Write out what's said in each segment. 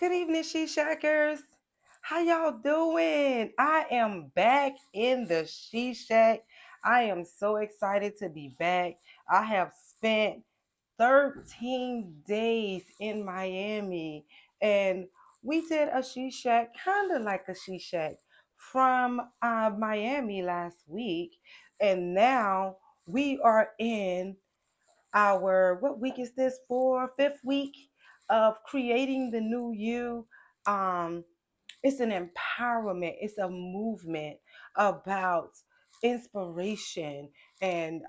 Good evening, She Shackers. How y'all doing? I am back in the She Shack. I am so excited to be back. I have spent 13 days in Miami and we did a She Shack, kind of like a She Shack from Miami last week. And now we are in our what week is this for? Fifth week of creating the new you. Um, it's an empowerment. It's a movement about inspiration and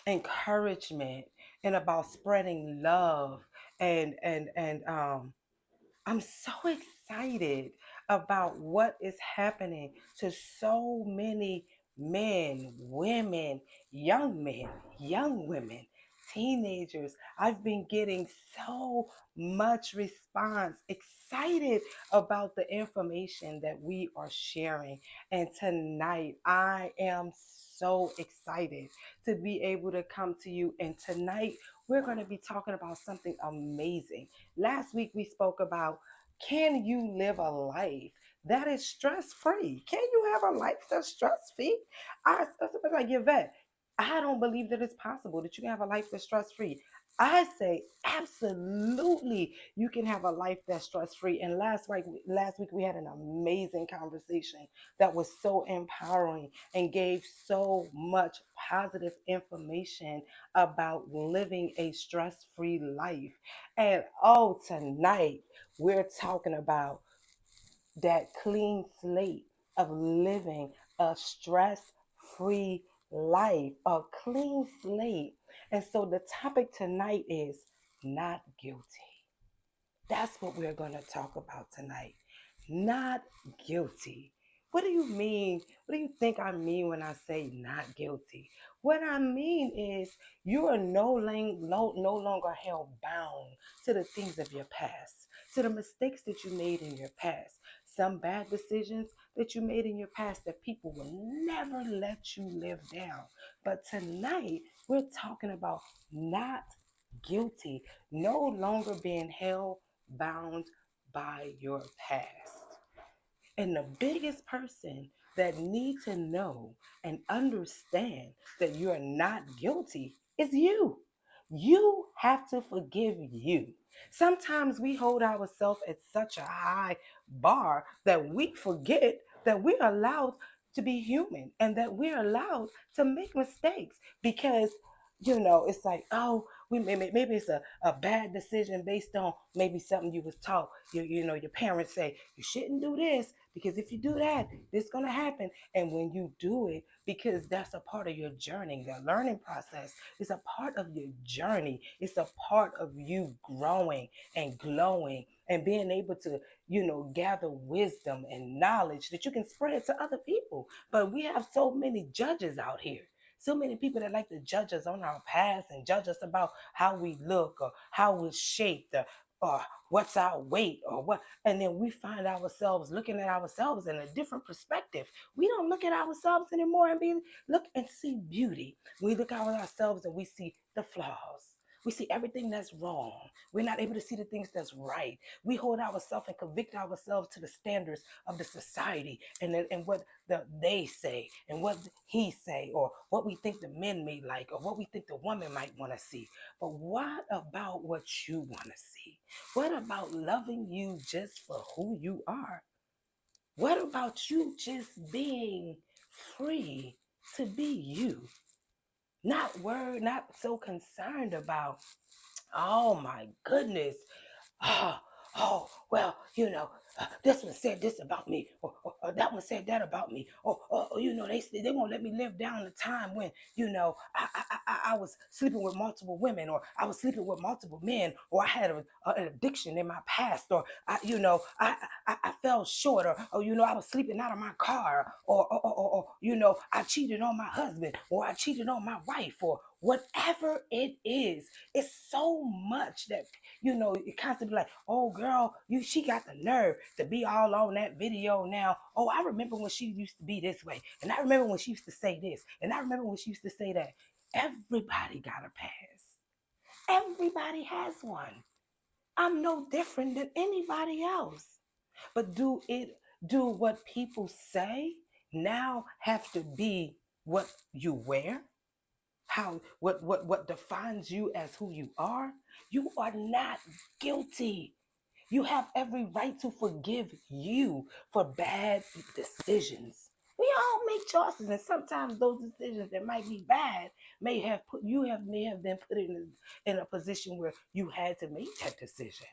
encouragement and about spreading love and I'm so excited about what is happening to so many men, young women, teenagers. I've been getting so much response, excited about the information that we are sharing. And tonight, I am so excited to be able to come to you. And tonight, we're going to be talking about something amazing. Last week we spoke about, can you live a life that is stress free? Can you have a life that's stress free? I was like, Yvette, I don't believe that it's possible that you can have a life that's stress free. I say absolutely you can have a life that's stress free. And last week we had an amazing conversation that was so empowering and gave so much positive information about living a stress free life. And oh, tonight we're talking about that clean slate of living a stress free life, a clean slate. And so the topic tonight is not guilty. That's what we're going to talk about tonight. Not guilty. What do you mean? What do you think I mean when I say not guilty? What I mean is you are no longer held bound to the things of your past, to the mistakes that you made in your past, some bad decisions that you made in your past that people will never let you live down. But tonight, we're talking about not guilty, no longer being held bound by your past. And the biggest person that need to know and understand that you're not guilty is you. You have to forgive you. Sometimes we hold ourselves at such a high bar that we forget that we're allowed to be human and that we're allowed to make mistakes because it's like, oh, maybe it's a bad decision based on maybe something you was taught. Your parents say you shouldn't do this because if you do that, this is gonna happen. And when you do it, because that's a part of your journey, the learning process is a part of your journey. It's a part of you growing and glowing and being able to, gather wisdom and knowledge that you can spread to other people. But we have so many judges out here. So many people that like to judge us on our past and judge us about how we look or how we're shaped or what's our weight or what. And then we find ourselves looking at ourselves in a different perspective. We don't look at ourselves anymore and look and see beauty. We look at ourselves and we see the flaws. We see everything that's wrong. We're not able to see the things that's right. We hold ourselves and convict ourselves to the standards of the society and what they say and what he say or what we think the men may like or what we think the woman might want to see. But what about what you want to see? What about loving you just for who you are? What about you just being free to be you? Not so concerned about, oh my goodness, oh, well, this one said this about me, or that one said that about me, or they won't let me live down the time when I was sleeping with multiple women, or I was sleeping with multiple men, or I had an addiction in my past, or I fell short, or I was sleeping out of my car, or I cheated on my husband, or I cheated on my wife, or whatever it is. It's so much that it constantly like, oh girl, she got the nerve to be all on that video now. Oh, I remember when she used to be this way, and I remember when she used to say this, and I remember when she used to say that. Everybody got a past. Everybody has one. I'm no different than anybody else. But do what people say now have to be what you wear? How what defines you as who you are? You are not guilty. You have every right to forgive you for bad decisions. We all make choices, and sometimes those decisions that might be bad may have been put in a position where you had to make that decision.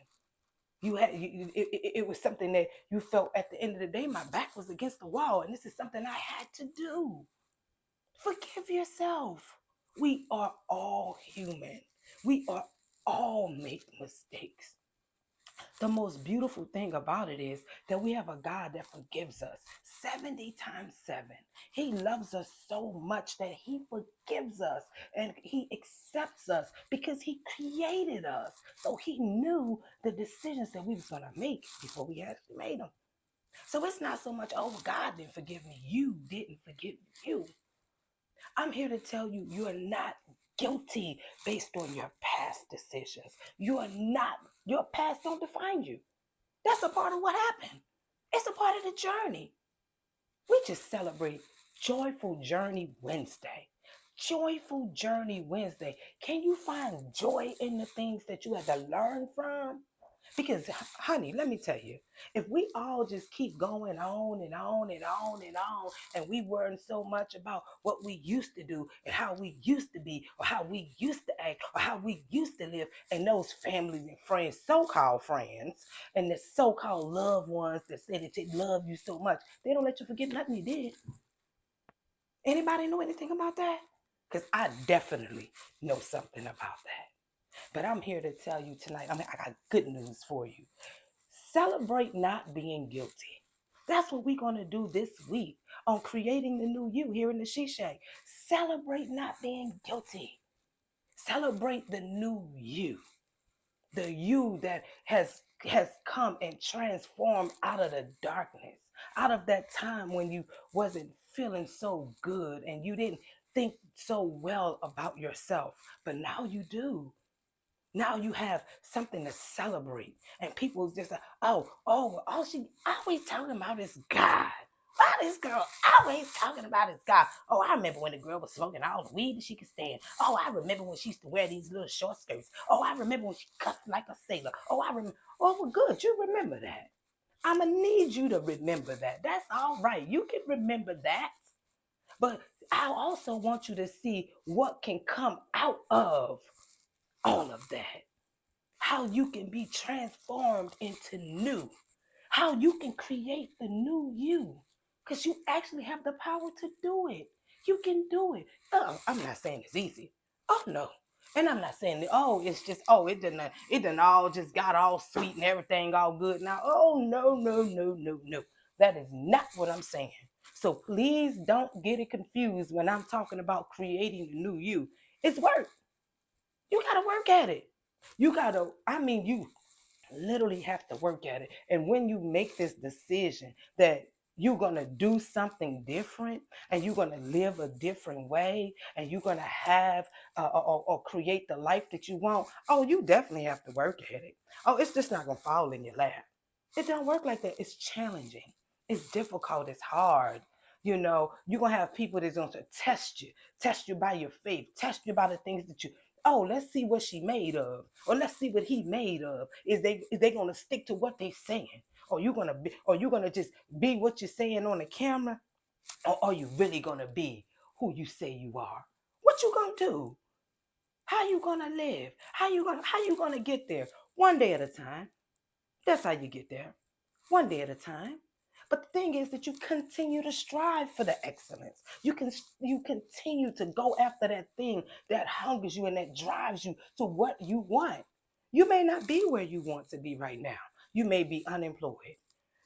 It was something that you felt at the end of the day. My back was against the wall, and this is something I had to do. Forgive yourself. We are all human. We are all make mistakes. The most beautiful thing about it is that we have a God that forgives us 70 times 7. He loves us so much that he forgives us and he accepts us because he created us. So he knew the decisions that we was going to make before we actually made them. So it's not so much, oh, God didn't forgive me. You didn't forgive you. I'm here to tell you, you are not guilty based on your past decisions. You are not, your past don't define you. That's a part of what happened. It's a part of the journey. We just celebrate Joyful Journey Wednesday. Joyful Journey Wednesday. Can you find joy in the things that you had to learn from? Because, honey, let me tell you, if we all just keep going on and on and on and on, and we weren't so much about what we used to do and how we used to be, or how we used to act, or how we used to live, and those families and friends, so-called friends, and the so-called loved ones that say that they love you so much, they don't let you forget nothing you did. Anybody know anything about that? Because I definitely know something about that. But I'm here to tell you tonight, I got good news for you. Celebrate not being guilty. That's what we're going to do this week on creating the new you here in the She Shank. Celebrate not being guilty. Celebrate the new you. The you that has come and transformed out of the darkness, out of that time when you wasn't feeling so good and you didn't think so well about yourself, but now you do. Now you have something to celebrate. And people just like, all she always talking about is God. Why this girl always talking about is God? Oh, I remember when the girl was smoking all the weed that she could stand. Oh, I remember when she used to wear these little short skirts. Oh, I remember when she cussed like a sailor. Oh, I remember. Oh, well, good. You remember that. I'm going to need you to remember that. That's all right. You can remember that. But I also want you to see what can come out of all of that, how you can be transformed into new, how you can create the new you, because you actually have the power to do it. You can do it. Oh, I'm not saying it's easy. Oh no. And I'm not saying that, oh, it's just, oh, it didn't all just got all sweet and everything all good now. Oh no, no, no, no, no. That is not what I'm saying. So please don't get it confused when I'm talking about creating the new you. It's work. You gotta work at it. You literally have to work at it. And when you make this decision that you're going to do something different and you're going to live a different way and you're going to have or create the life that you want, oh, you definitely have to work at it. Oh, it's just not going to fall in your lap. It don't work like that. It's challenging. It's difficult. It's hard. You're going to have people that's going to test you by your faith, test you by the things that you, oh, let's see what she made of, or let's see what he made of. Is they gonna stick to what they saying? Or you gonna just be what you're saying on the camera? Or are you really gonna be who you say you are? What you gonna do? How you gonna live? How you gonna get there? One day at a time. That's how you get there. One day at a time. But the thing is that you continue to strive for the excellence. You continue to go after that thing that hungers you and that drives you to what you want. You may not be where you want to be right now. You may be unemployed.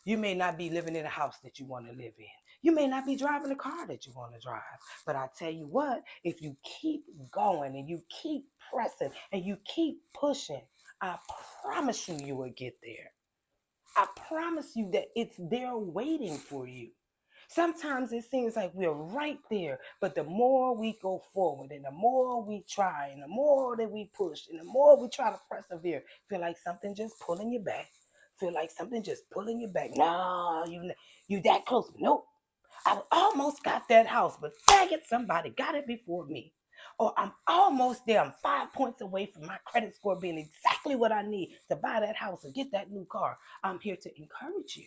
You may not be living in a house that you want to live in. You may not be driving a car that you want to drive. But I tell you what, if you keep going and you keep pressing and you keep pushing, I promise you, you will get there. I promise you that it's there waiting for you. Sometimes it seems like we're right there, but the more we go forward and the more we try and the more that we push and the more we try to persevere, feel like something just pulling you back. Feel like something just pulling you back. No, you that close. Nope. I almost got that house, but dang it, somebody got it before me. Or I'm almost there. I'm 5 points away from my credit score being exactly what I need to buy that house and get that new car. I'm here to encourage you.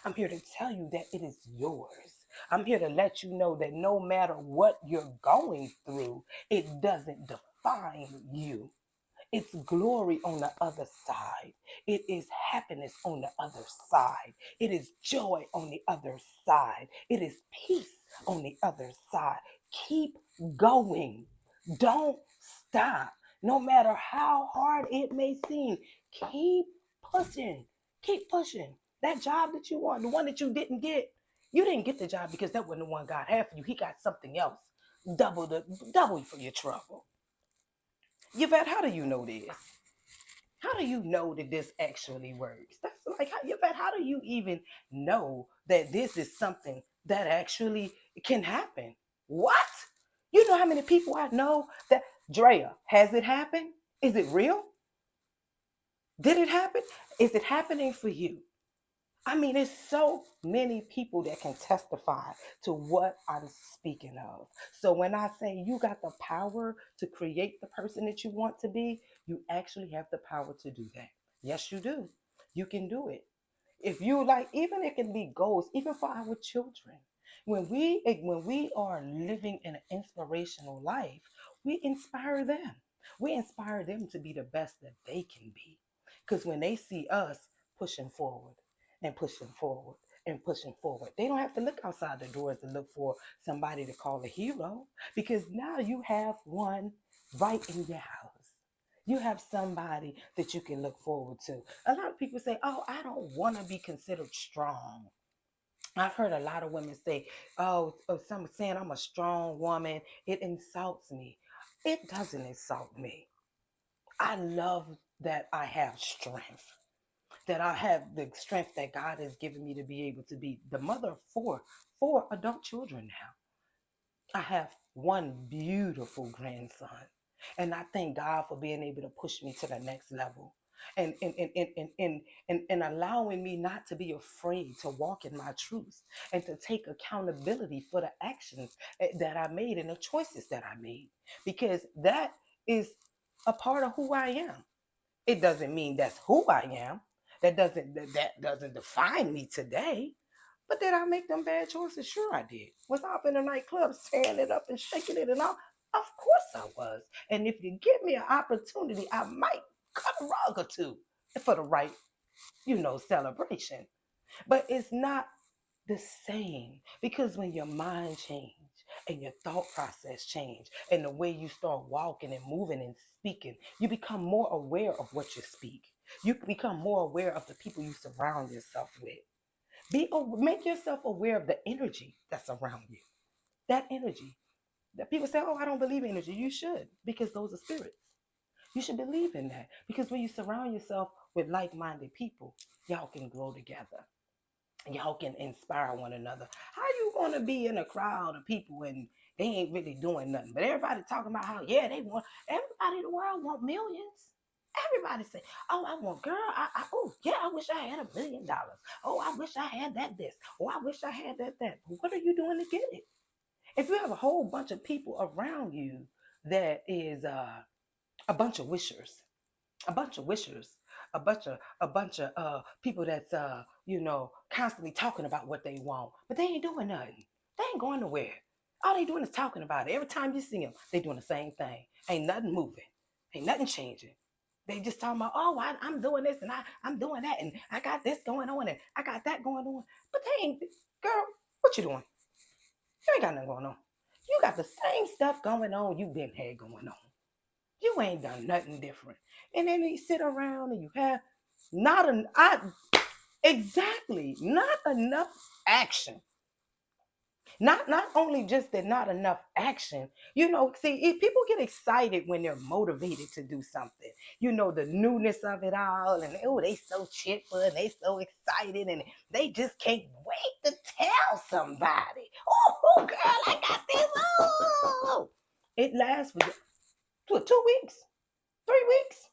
I'm here to tell you that it is yours. I'm here to let you know that no matter what you're going through, it doesn't define you. It's glory on the other side. It is happiness on the other side. It is joy on the other side. It is peace on the other side. Keep going. Don't stop. No matter how hard it may seem, keep pushing. Keep pushing. That job that you want, the one that you didn't get, you didn't get the job because that wasn't the one God had for you. He got something else. Double for your trouble. Yvette, how do you know this? How do you know that this actually works? That's like, Yvette, how do you even know that this is something that actually can happen? What? You know how many people I know that, Drea, has it happened? Is it real? Did it happen? Is it happening for you? I mean, there's so many people that can testify to what I'm speaking of. So when I say you got the power to create the person that you want to be, you actually have the power to do that. Yes, you do. You can do it. If you like, even it can be goals, even for our children. When we are living an inspirational life, we inspire them. We inspire them to be the best that they can be. Because when they see us pushing forward and pushing forward and pushing forward, they don't have to look outside the doors to look for somebody to call a hero, because now you have one right in your house. You have somebody that you can look forward to. A lot of people say, "Oh, I don't want to be considered strong." I've heard a lot of women say, "Oh, someone saying I'm a strong woman, it insults me." It doesn't insult me. I love that I have strength, that I have the strength that God has given me to be able to be the mother of four adult children now. I have one beautiful grandson. And I thank God for being able to push me to the next level. And allowing me not to be afraid to walk in my truth and to take accountability for the actions that I made and the choices that I made. Because that is a part of who I am. It doesn't mean that's who I am. That doesn't define me today. But did I make them bad choices? Sure I did. Was I up in the nightclub tearing it up and shaking it and all? Of course I was. And if you give me an opportunity, I might cut a rug or two for the right, celebration. But it's not the same, because when your mind change and your thought process change and the way you start walking and moving and speaking, you become more aware of what you speak. You become more aware of the people you surround yourself with. Make yourself aware of the energy that's around you. That energy. That people say, "Oh, I don't believe in energy." You should, because those are spirits. You should believe in that, because when you surround yourself with like-minded people, y'all can grow together. Y'all can inspire one another. How you gonna be in a crowd of people and they ain't really doing nothing, but everybody talking about how, yeah, they want, everybody in the world want millions. Everybody say, "Oh, I want, girl, oh yeah, I wish I had $1 million. Oh, I wish I had that this. Oh, I wish I had that." But what are you doing to get it? If you have a whole bunch of people around you that is a bunch of wishers, a bunch of wishers, a bunch of people that's constantly talking about what they want, but they ain't doing nothing. They ain't going nowhere. All they doing is talking about it. Every time you see them, they doing the same thing. Ain't nothing moving. Ain't nothing changing. They just talking about, "Oh, I'm doing this and I'm doing that and I got this going on and I got that going on." But they ain't, girl, what you doing? You ain't got nothing going on. You got the same stuff going on you been had going on. You ain't done nothing different. And then you sit around and you have not an I exactly not enough action. Not only just that not enough action. See, if people get excited when they're motivated to do something. The newness of it all, and oh, they so chipper and they so excited, and they just can't wait to tell somebody. Oh, girl, I got this. Oh, it lasts for 2 weeks, 3 weeks.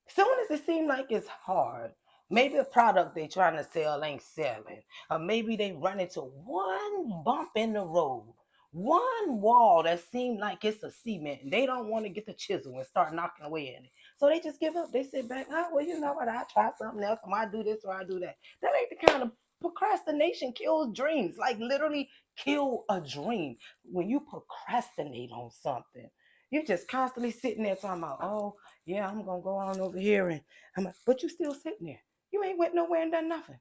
Soon as it seems like it's hard, maybe a product they trying to sell ain't selling, or maybe they run into one bump in the road, one wall that seems like it's a cement, and they don't want to get the chisel and start knocking away in it. So they just give up. They sit back, oh, well, you know what? I try something else. I do this or I do that. That ain't the kind of procrastination kills dreams. Like literally kill a dream. When you procrastinate on something, you just constantly sitting there talking about, oh, yeah, I'm gonna go on over here but you still sitting there. You ain't went nowhere and done nothing.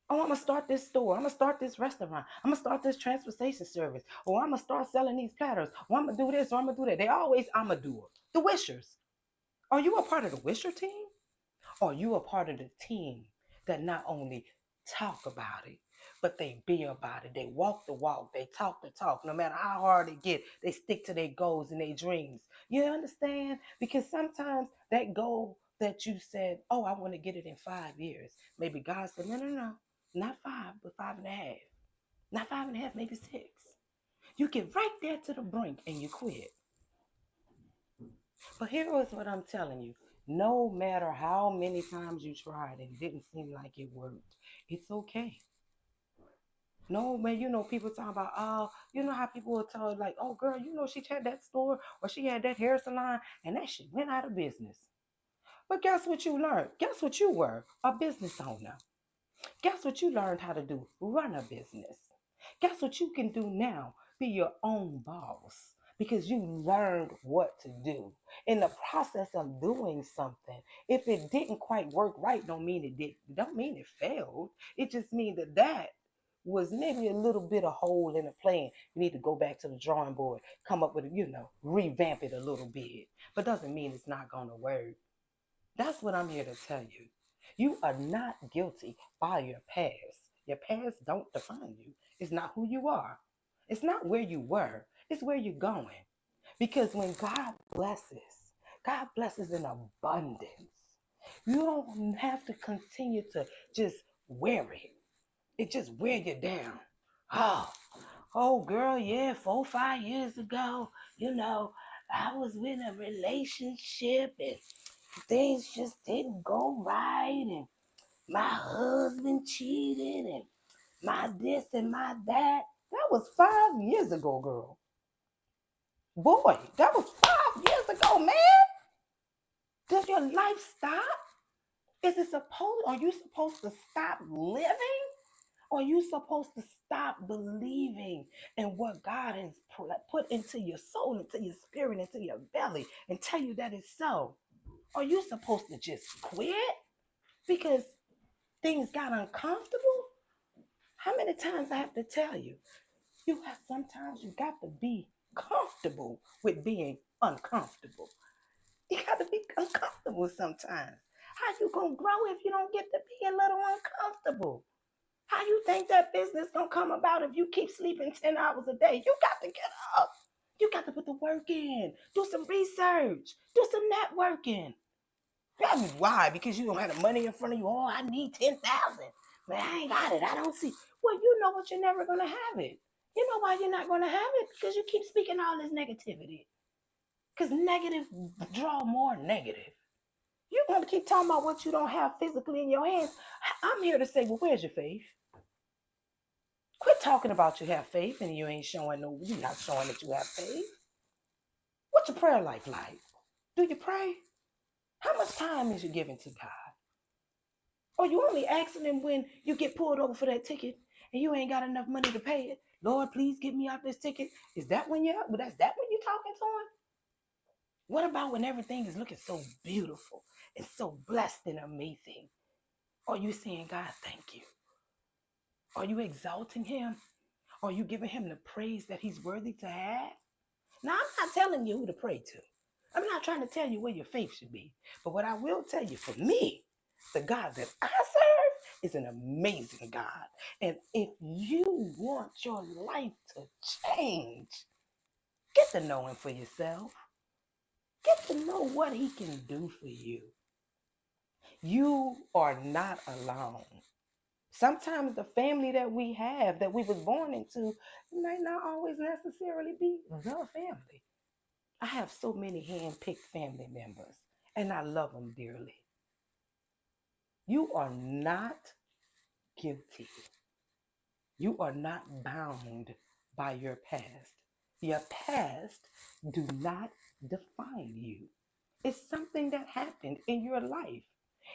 Oh, I'm gonna start this store. I'm gonna start this restaurant. I'm gonna start this transportation service. Or I'm gonna start selling these platters. Or I'm gonna do this or I'm gonna do that. They always I'm a doer. The wishers. Are you a part of the wisher team? Or you a part of the team that not only talk about it, but they be about it. They walk the walk. They talk the talk. No matter how hard it get, they stick to their goals and their dreams. You understand? Because sometimes that goal that you said, oh, I want to get it in 5 years. Maybe God said, no, no, no, not five, but 5.5. Not 5.5, maybe 6. You get right there to the brink and you quit. But here is what I'm telling you. No matter how many times you tried and it didn't seem like it worked, it's okay. No, man, people talking about, oh, how people will tell like, oh, girl, she had that store or she had that hair salon and that shit went out of business. But guess what you learned? Guess what you were? A business owner. Guess what you learned how to do? Run a business. Guess what you can do now? Be your own boss because you learned what to do. In the process of doing something, if it didn't quite work right, don't mean it failed. It just means that was maybe a little bit of hole in the plan. You need to go back to the drawing board, come up with revamp it a little bit. But doesn't mean it's not gonna work. That's what I'm here to tell you. You are not guilty by your past. Your past don't define you. It's not who you are. It's not where you were. It's where you're going. Because when God blesses in abundance. You don't have to continue to just wear it. It just wear you down. Oh, oh, girl, yeah, 4, 5 years ago, I was in a relationship and things just didn't go right, and my husband cheated, and my this and my that. That was 5 years ago, girl. Boy, that was 5 years ago, man. Does your life stop? Are you supposed to stop living? Or are you supposed to stop believing in what God has put into your soul, into your spirit, into your belly, and tell you that it's so? Are you supposed to just quit because things got uncomfortable? How many times I have to tell you? Sometimes you got to be comfortable with being uncomfortable. You got to be uncomfortable sometimes. How you gonna grow if you don't get to be a little uncomfortable? How you think that business gonna come about if you keep sleeping 10 hours a day? You got to get up. You got to put the work in. Do some research. Do some networking. Why? Because you don't have the money in front of you. Oh, I need 10,000. Man, I ain't got it. I don't see. Well, you know what? You're never gonna have it. You know why you're not gonna have it? Because you keep speaking all this negativity. Because negative draw more negative. You want to keep talking about what you don't have physically in your hands. I'm here to say, well, where's your faith? Quit talking about you have faith and you ain't showing you're not showing that you have faith. What's your prayer life like? Do you pray? How much time is you giving to God? Or you only asking him when you get pulled over for that ticket and you ain't got enough money to pay it? Lord, please get me out this ticket. Is that when you're talking to him? What about when everything is looking so beautiful and so blessed and amazing? Are you saying, God, thank you? Are you exalting him? Are you giving him the praise that he's worthy to have? Now, I'm not telling you who to pray to. I'm not trying to tell you where your faith should be. But what I will tell you, for me, the God that I serve, is an amazing God. And if you want your life to change, get to know him for yourself. Get to know what he can do for you. You are not alone. Sometimes the family that we have, that we was born into, might not always necessarily be the family. I have so many hand-picked family members, and I love them dearly. You are not guilty. You are not bound by your past. Your past do not define you. It's something that happened in your life.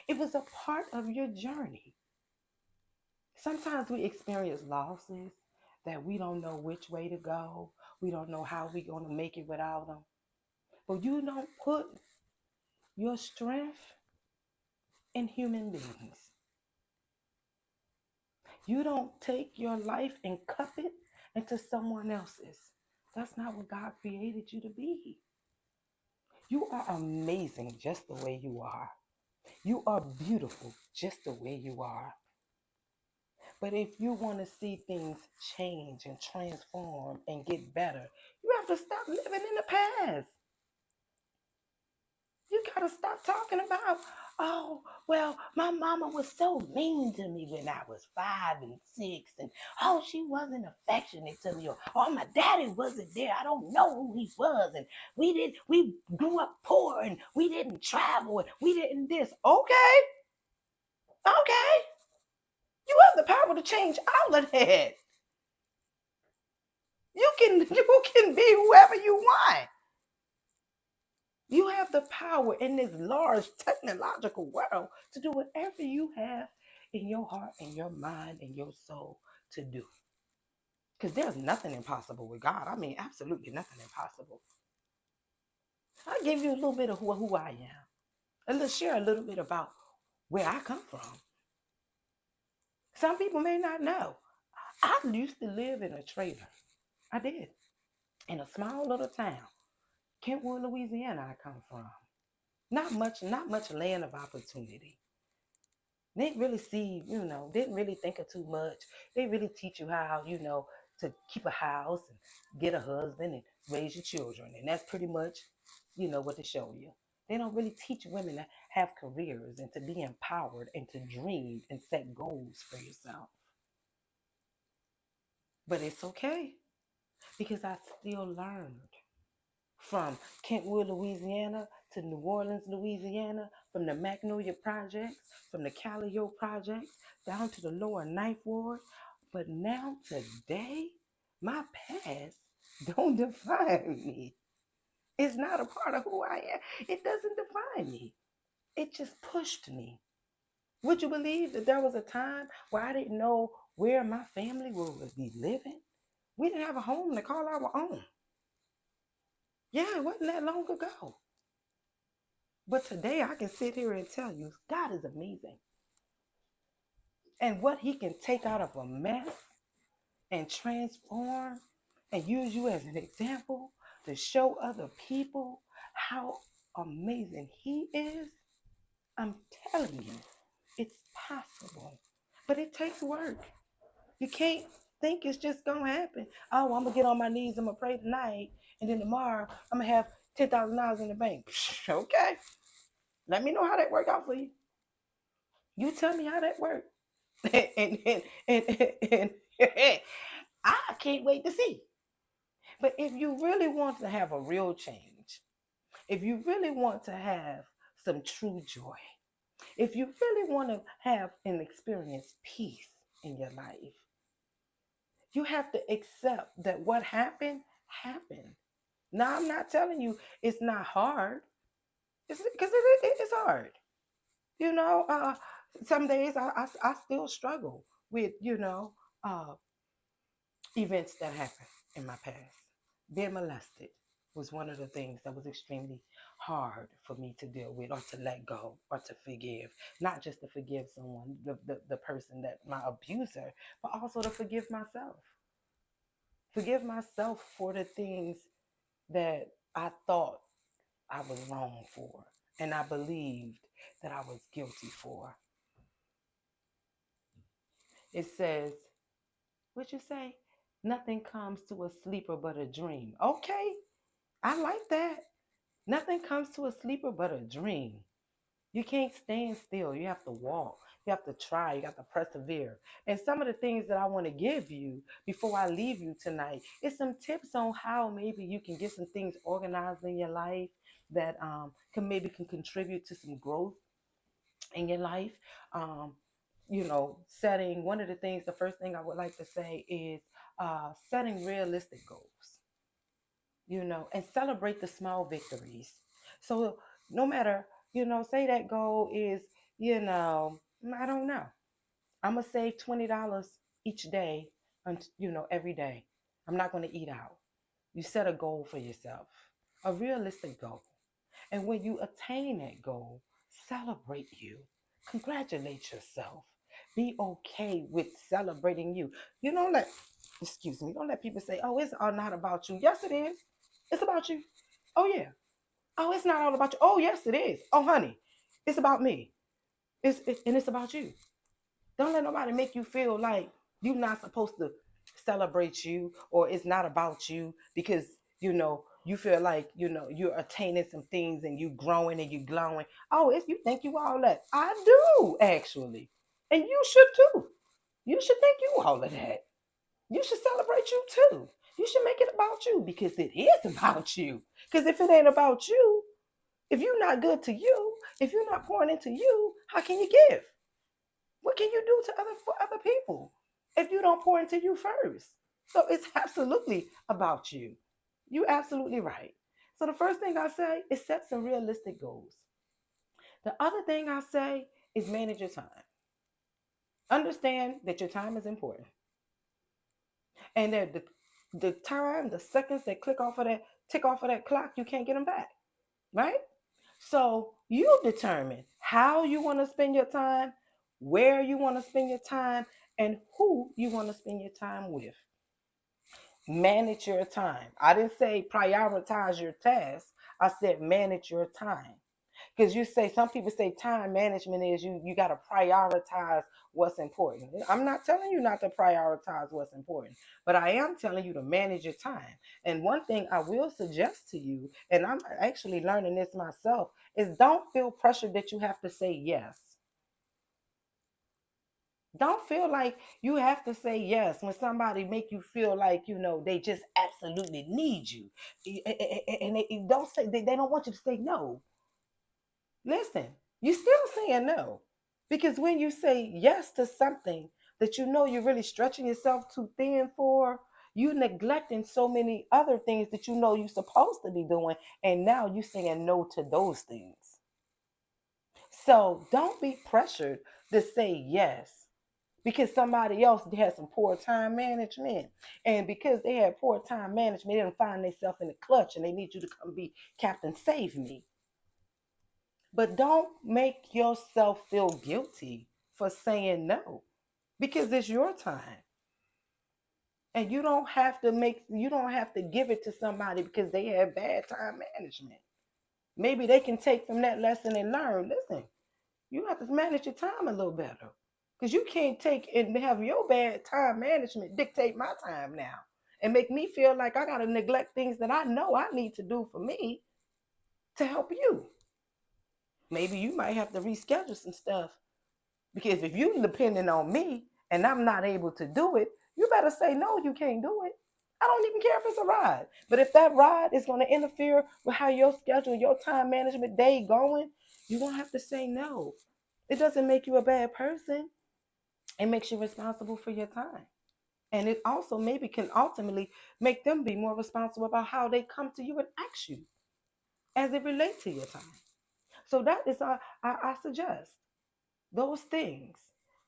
It was a part of your journey. Sometimes we experience losses that we don't know which way to go. We don't know how we're going to make it without them. But you don't put your strength in human beings. You don't take your life and cup it into someone else's. That's not what God created you to be. You are amazing just the way you are. You are beautiful just the way you are. But if you want to see things change and transform and get better, you have to stop living in the past. You got to stop talking about, oh, well, my mama was so mean to me when I was 5 and 6, and oh, she wasn't affectionate to me, or oh, my daddy wasn't there. I don't know who he was, and we grew up poor, and we didn't travel, and we didn't this. Okay, okay, you have the power to change all of that. You can be whoever you want. You have the power in this large technological world to do whatever you have in your heart and your mind and your soul to do. Because there's nothing impossible with God. I mean, absolutely nothing impossible. I'll give you a little bit of who I am. And let's share a little bit about where I come from. Some people may not know. I used to live in a trailer. I did. In a small little town. Kentwood, Louisiana, I come from. Not much land of opportunity. Didn't really see, didn't really think of too much. They really teach you how, to keep a house and get a husband and raise your children. And that's pretty much, what they show you. They don't really teach women to have careers and to be empowered and to dream and set goals for yourself. But it's okay because I still learned. From Kentwood, Louisiana to New Orleans, Louisiana, from the Magnolia Projects, from the Callio Projects, down to the lower Ninth Ward. But now, today, my past don't define me. It's not a part of who I am. It doesn't define me. It just pushed me. Would you believe that there was a time where I didn't know where my family would be living? We didn't have a home to call our own. Yeah, it wasn't that long ago. But today I can sit here and tell you God is amazing. And what he can take out of a mess and transform and use you as an example to show other people how amazing he is, I'm telling you, it's possible. But it takes work. You can't think it's just going to happen. Oh, I'm going to get on my knees, I'm going to pray tonight, and then tomorrow I'm going to have $10,000 in the bank. Okay. Let me know how that worked out for you. You tell me how that worked. and, and, and I can't wait to see. But if you really want to have a real change, if you really want to have some true joy, if you really want to have and experience peace in your life, you have to accept that what happened happened. Now, I'm not telling you it's not hard. It's because it's hard. You know, some days I still struggle with, uh, events that happened in my past. Being molested was one of the things that was extremely hard for me to deal with or to let go or to forgive. Not just to forgive someone, the person that my abuser, but also to forgive myself. Forgive myself for the things that I thought I was wrong for and I believed that I was guilty for. It says, what you say? Nothing comes to a sleeper but a dream. Okay, I like that. Nothing comes to a sleeper but a dream. You can't stand still. You have to walk. You have to try. You have to persevere. And some of the things that I want to give you before I leave you tonight is some tips on how maybe you can get some things organized in your life that can contribute to some growth in your life. Um, setting one of the things. The first thing I would like to say is setting realistic goals, and celebrate the small victories. So no matter, say that goal is, I don't know, I'm gonna save $20 each day, and every day. I'm not gonna eat out. You set a goal for yourself, a realistic goal. And when you attain that goal, celebrate you. Congratulate yourself. Be okay with celebrating you. You don't let, excuse me, don't let people say, oh, it's all not about you. Yes, it is. It's about you. Oh, yeah. Oh, it's not all about you. Oh, yes, it is. Oh, honey, it's about me. And it's about you. Don't let nobody make you feel like you're not supposed to celebrate you or it's not about you because, you feel like, you're attaining some things and you growing and you glowing. Oh, if you think you all that. I do, actually. And you should too. You should think you all of that. You should celebrate you too. You should make it about you because it is about you. Because if it ain't about you, if you're not good to you, if you're not pouring into you, how can you give? What can you do to for other people if you don't pour into you first? So it's absolutely about you. You're absolutely right. So the first thing I say is set some realistic goals. The other thing I say is manage your time. Understand that your time is important. And that the time, the seconds that tick off of that clock, you can't get them back. Right? So you determine how you want to spend your time, where you want to spend your time, and who you want to spend your time with. Manage your time. I didn't say prioritize your tasks. I said manage your time. Because some people say time management is you got to prioritize what's important. I'm not telling you not to prioritize what's important, but I am telling you to manage your time. And one thing I will suggest to you, and I'm actually learning this myself, is don't feel pressured that you have to say yes. Don't feel like you have to say yes when somebody make you feel like they just absolutely need you, and they don't say they don't want you to say no. Listen, you still saying no. Because when you say yes to something that you're really stretching yourself too thin for, you neglecting so many other things that you're supposed to be doing. And now you saying no to those things. So don't be pressured to say yes because somebody else has some poor time management. And because they had poor time management, they don't find themselves in the clutch and they need you to come be Captain Save Me. But don't make yourself feel guilty for saying no because it's your time. And you don't have to give it to somebody because they have bad time management. Maybe they can take from that lesson and learn. Listen, you have to manage your time a little better. Because you can't take and have your bad time management dictate my time now and make me feel like I gotta neglect things that I know I need to do for me to help you. Maybe you might have to reschedule some stuff. Because if you're depending on me and I'm not able to do it, you better say no, you can't do it. I don't even care if it's a ride. But if that ride is going to interfere with how your schedule, your time management day going, you're going to have to say no. It doesn't make you a bad person. It makes you responsible for your time. And it also maybe can ultimately make them be more responsible about how they come to you and ask you as it relates to your time. So that is I suggest those things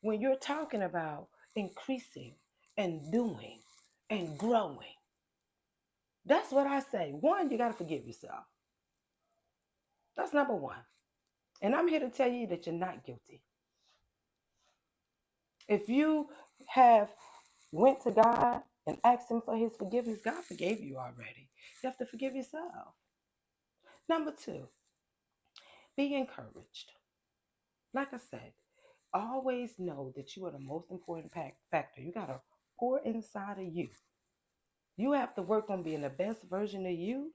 when you're talking about increasing and doing and growing. That's what I say. One, you got to forgive yourself. That's number one. And I'm here to tell you that you're not guilty. If you have went to God and asked him for his forgiveness, God forgave you already. You have to forgive yourself. Number two, be encouraged. Like I said, Always know that you are the most important factor. You got to pour inside of you. You have to work on being the best version of you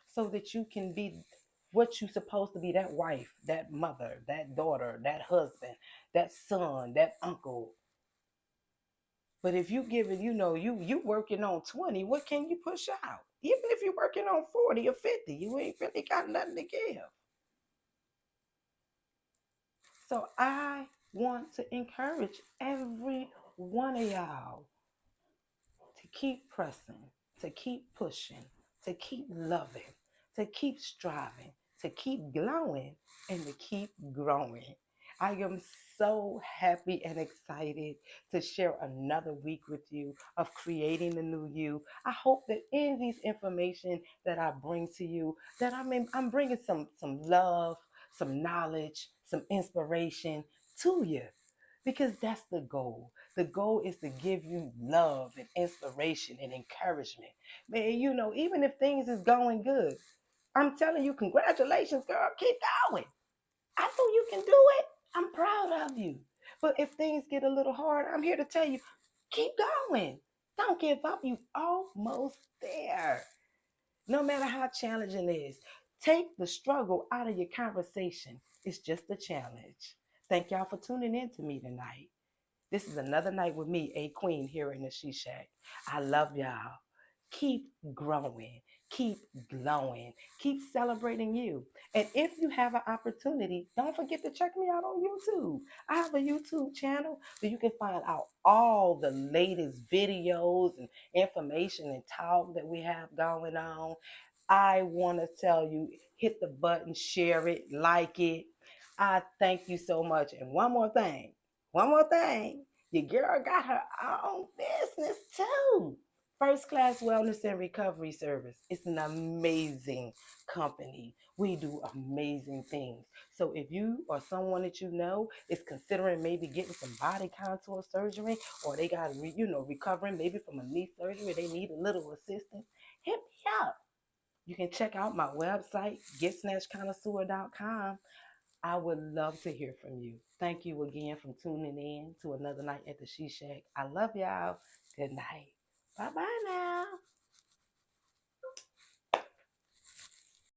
so that you can be what you're supposed to be, that wife, that mother, that daughter, that husband, that son, that uncle. But if you give it, you working on 20, what can you push out? Even if you're working on 40 or 50, you ain't really got nothing to give. So I want to encourage every one of y'all to keep pressing, to keep pushing, to keep loving, to keep striving, to keep glowing, and to keep growing. I am so happy and excited to share another week with you of creating the new you. I hope that in these information that I bring to you, that I'm bringing some love, some knowledge, some inspiration to you, because that's the goal. The goal is to give you love and inspiration and encouragement. Man, even if things is going good, I'm telling you, congratulations, girl. Keep going. I know you can do it. I'm proud of you. But if things get a little hard, I'm here to tell you, keep going. Don't give up. You almost there. No matter how challenging it is, take the struggle out of your conversation. It's just a challenge. Thank y'all for tuning in to me tonight. This is another night with me, A Queen, here in the She Shack. I love y'all. Keep growing, keep glowing, keep celebrating you. And if you have an opportunity, don't forget to check me out on YouTube. I have a YouTube channel where you can find out all the latest videos and information and talk that we have going on. I want to tell you, hit the button, share it, like it. I thank you so much. And one more thing, your girl got her own business too. First Class Wellness and Recovery Service. It's an amazing company. We do amazing things. So if you or someone that you know is considering maybe getting some body contour surgery, or they got recovering maybe from a knee surgery, they need a little assistance, hit me up. You can check out my website, getsnatchconnoisseur.com. I would love to hear from you. Thank you again for tuning in to another night at the She Shack. I love y'all. Good night. Bye bye now.